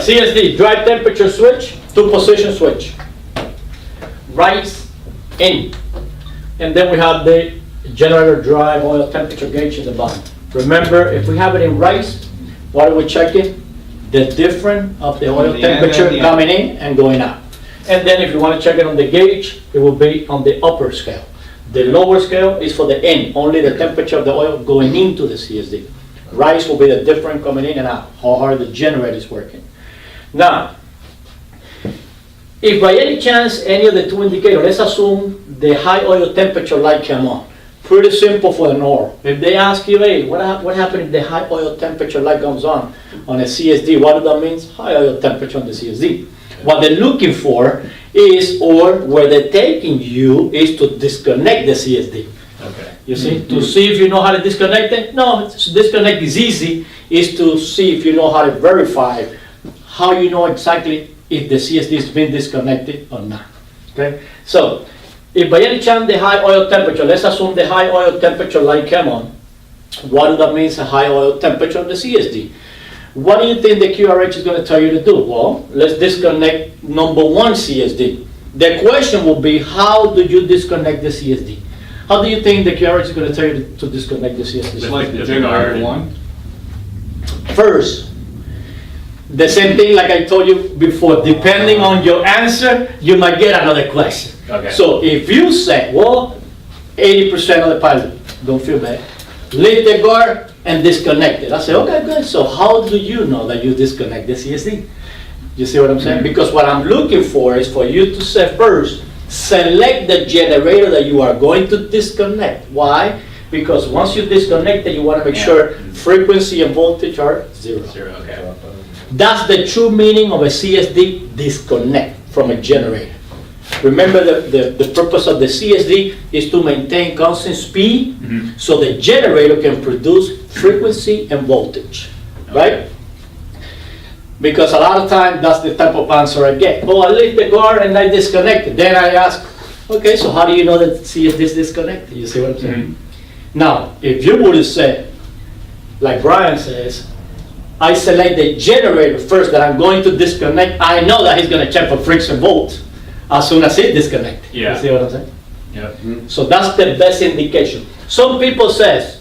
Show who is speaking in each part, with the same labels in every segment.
Speaker 1: CSD, drive temperature switch, two position switch. Rise in. And then we have the generator drive oil temperature gauge at the bottom. Remember, if we have it in rise, what are we checking? The difference of the oil temperature coming in and going out. And then if you want to check it on the gauge, it will be on the upper scale. The lower scale is for the end, only the temperature of the oil going into the CSD. Rise will be the difference coming in and out, how hard the generator is working. Now, if by any chance any of the two indicators, let's assume the high oil temperature light came on. Pretty simple for the NOR. If they ask you, hey, what happened if the high oil temperature light comes on a CSD? What does that mean? High oil temperature on the CSD. What they're looking for is, or where they're taking you, is to disconnect the CSD.
Speaker 2: Okay.
Speaker 1: You see, to see if you know how to disconnect it. No, disconnect is easy. Is to see if you know how to verify how you know exactly if the CSD is being disconnected or not. Okay. So, if by any chance the high oil temperature, let's assume the high oil temperature light came on, what does that mean? A high oil temperature of the CSD. What do you think the QRH is going to tell you to do? Well, let's disconnect number one CSD. The question will be, how do you disconnect the CSD? How do you think the QRH is going to tell you to disconnect the CSD?
Speaker 2: Just like the generator one.
Speaker 1: First, the same thing like I told you before, depending on your answer, you might get another question.
Speaker 2: Okay.
Speaker 1: So if you say, well, 80% of the pilot, don't feel bad, lift the guard and disconnect it. I say, okay, good. So how do you know that you disconnect the CSD? You see what I'm saying? Because what I'm looking for is for you to say first, select the generator that you are going to disconnect. Why? Because once you disconnect it, you want to make sure frequency and voltage are zero.
Speaker 2: Zero, okay.
Speaker 1: That's the true meaning of a CSD disconnect from a generator. Remember the purpose of the CSD is to maintain constant speed so the generator can produce frequency and voltage, right? Because a lot of times that's the type of answer I get. Oh, I lift the guard and I disconnect it. Then I ask, okay, so how do you know that CSD is disconnected? You see what I'm saying? Now, if you would have said, like Brian says, I select the generator first that I'm going to disconnect, I know that he's going to check for friction volts as soon as it disconnects.
Speaker 2: Yeah.
Speaker 1: You see what I'm saying?
Speaker 2: Yep.
Speaker 1: So that's the best indication. Some people says,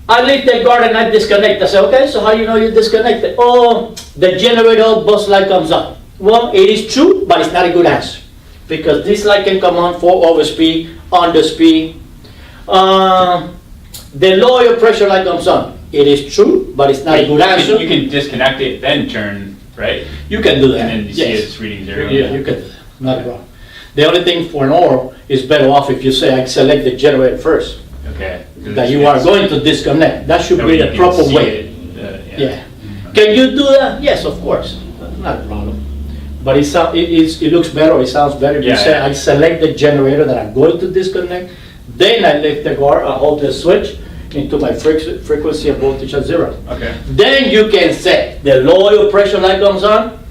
Speaker 1: I lift the guard and I disconnect. I say, okay, so how do you know you disconnected? Oh, the generator bus light comes on. Well, it is true, but it's not a good answer. Because this light can come on for overspeed, underspeed. The lower pressure light comes on. It is true, but it's not a good answer.
Speaker 2: You can disconnect it, then turn, right?
Speaker 1: You can do that.
Speaker 2: And then you see it's reading zero.
Speaker 1: Yeah, you can do that. Not a problem. The only thing for an OR is better off if you say I select the generator first.
Speaker 2: Okay.
Speaker 1: That you are going to disconnect. That should be the proper way. Yeah. Can you do that? Yes, of course. Not a problem. But it looks better, it sounds better if you say I select the generator that I'm going to disconnect, then I lift the guard, I hold the switch into my frequency and voltage at zero.
Speaker 2: Okay.
Speaker 1: Then you can say the low oil pressure light comes on,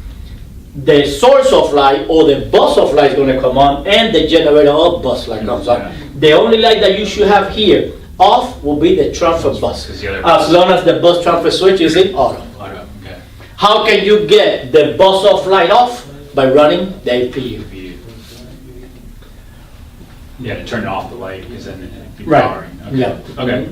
Speaker 1: the source of light or the bus of light is going to come on, and the generator or bus light comes on. The only light that you should have here off will be the transfer bus. As long as the bus transfer switch is in auto.
Speaker 2: Auto, okay.
Speaker 1: How can you get the bus off light off? By running the APU.
Speaker 2: Yeah, to turn off the light because then it'd be
Speaker 1: Right.
Speaker 2: powering. Okay.
Speaker 1: Yeah.
Speaker 2: Okay.